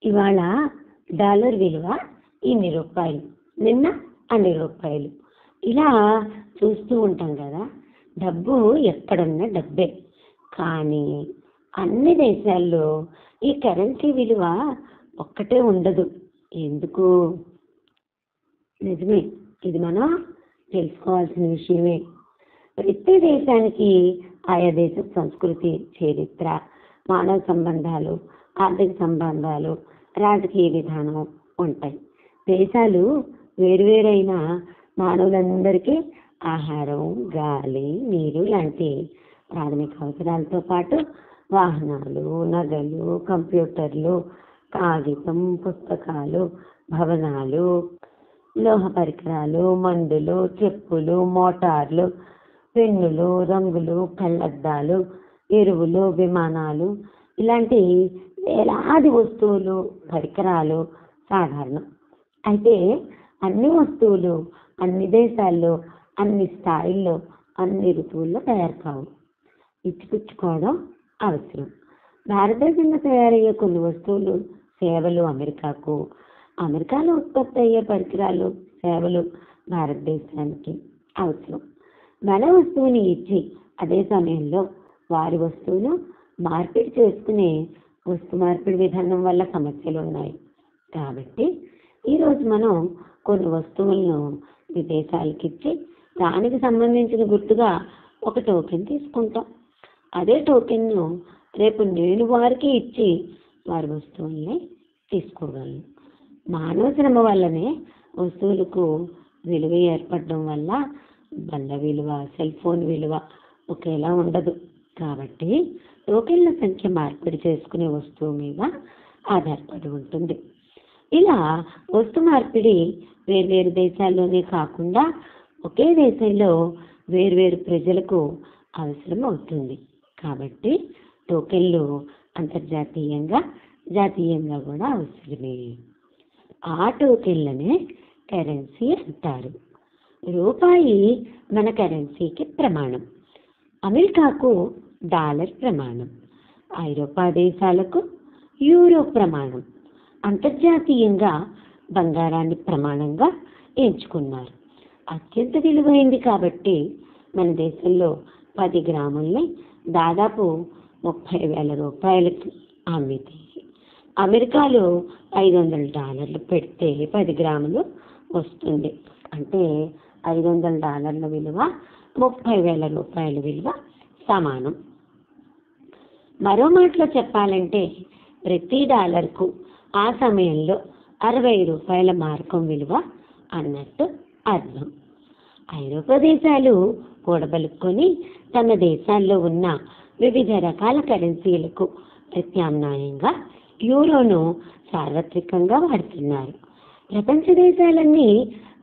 ఇవాళ డాలర్ విలువ ఇన్ని రూపాయలు, నిన్న అన్ని రూపాయలు. ఇలా చూస్తూ ఉంటాం కదా. డబ్బు ఎక్కడున్న డబ్బే. కానీ అన్ని దేశాల్లో ఈ కరెన్సీ విలువ ఒక్కటే ఉండదు. ఎందుకు? నిజమే, ఇది మనం తెలుసుకోవాల్సిన విషయమే. ప్రతి దేశానికి ఆయా దేశ సంస్కృతి, చరిత్ర, మానవ సంబంధాలు, ఆర్థిక సంబంధాలు, రాజకీయ విధానం ఉంటాయి. దేశాలు వేరువేరైన మానవులందరికీ ఆహారం, గాలి, నీరు లాంటి ప్రాథమిక అవసరాలతో పాటు వాహనాలు, నగలు, కంప్యూటర్లు, కాగితం, పుస్తకాలు, భవనాలు, లోహ పరికరాలు, మందులు, చెప్పులు, మోటార్లు, పెన్నులు, రంగులు, కళ్ళద్దాలు, ఎరువులు, విమానాలు ఇలాంటి వేలాది వస్తువులు, పరికరాలు సాధారణం. అయితే అన్ని వస్తువులు అన్ని దేశాల్లో, అన్ని స్థాయిల్లో, అన్ని ఋతువుల్లో తయారు కావు. ఇచ్చిపుచ్చుకోవడం అవసరం. భారతదేశంలో తయారయ్యే కొన్ని వస్తువులు, సేవలు అమెరికాకు, అమెరికాలో ఉత్పత్తి అయ్యే పరికరాలు, సేవలు భారతదేశానికి అవసరం. మన వస్తువుని ఇచ్చి అదే సమయంలో వారి వస్తువును మార్పిడి చేసుకునే వస్తు మార్పిడి విధానం వల్ల సమస్యలు ఉన్నాయి. కాబట్టి ఈరోజు మనం కొన్ని వస్తువులను విదేశాలకు ఇచ్చి దానికి సంబంధించిన గుర్తుగా ఒక టోకెన్ తీసుకుంటాం. అదే టోకెన్ను రేపు నేను వారికి ఇచ్చి వారి వస్తువుల్ని తీసుకోగలను. మానవ శ్రమ వల్లనే వస్తువులకు విలువ ఏర్పడడం వల్ల బండ విలువ, సెల్ ఫోన్ విలువ ఒకేలా ఉండదు. కాబట్టి టోకెన్ల సంఖ్య మార్పిడి చేసుకునే వస్తువు మీద ఆధారపడి ఉంటుంది. ఇలా వస్తు మార్పిడి వేర్వేరు దేశాల్లోనే కాకుండా ఒకే దేశంలో వేర్వేరు ప్రజలకు అవసరం అవుతుంది. కాబట్టి టోకెన్లు అంతర్జాతీయంగా, జాతీయంగా కూడా అవసరమే. ఆ టోకెన్లనే కరెన్సీ అంటారు. రూపాయి మన కరెన్సీకి ప్రమాణం. అమెరికాకు డాలర్ ప్రమాణం. ఐరోపా దేశాలకు యూరో ప్రమాణం. అంతర్జాతీయంగా బంగారాన్ని ప్రమాణంగా ఎంచుకున్నారు. అత్యంత విలువైంది కాబట్టి మన దేశంలో 10 గ్రాముల్ని దాదాపు 30,000 రూపాయలకి అమ్మితే, అమెరికాలో $500 పెడితే 10 గ్రాములు వస్తుంది. అంటే $500 విలువ 30,000 రూపాయల విలువ సమానం. మరో మాటలో చెప్పాలంటే ప్రతి డాలర్కు ఆ సమయంలో 60 రూపాయల మారకం విలువ అన్నట్టు అర్థం. ఐరోపా దేశాలు కూడబలుక్కొని తమ దేశాల్లో ఉన్న వివిధ రకాల కరెన్సీలకు ప్రత్యామ్నాయంగా యూరోను సార్వత్రికంగా వాడుతున్నారు. ప్రపంచ దేశాలన్నీ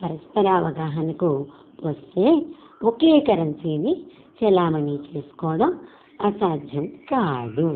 పరస్పర అవగాహనకు వస్తే ఒకే కరెన్సీని చెలామణీ చేసుకోవడం అసాధ్యం కాదు.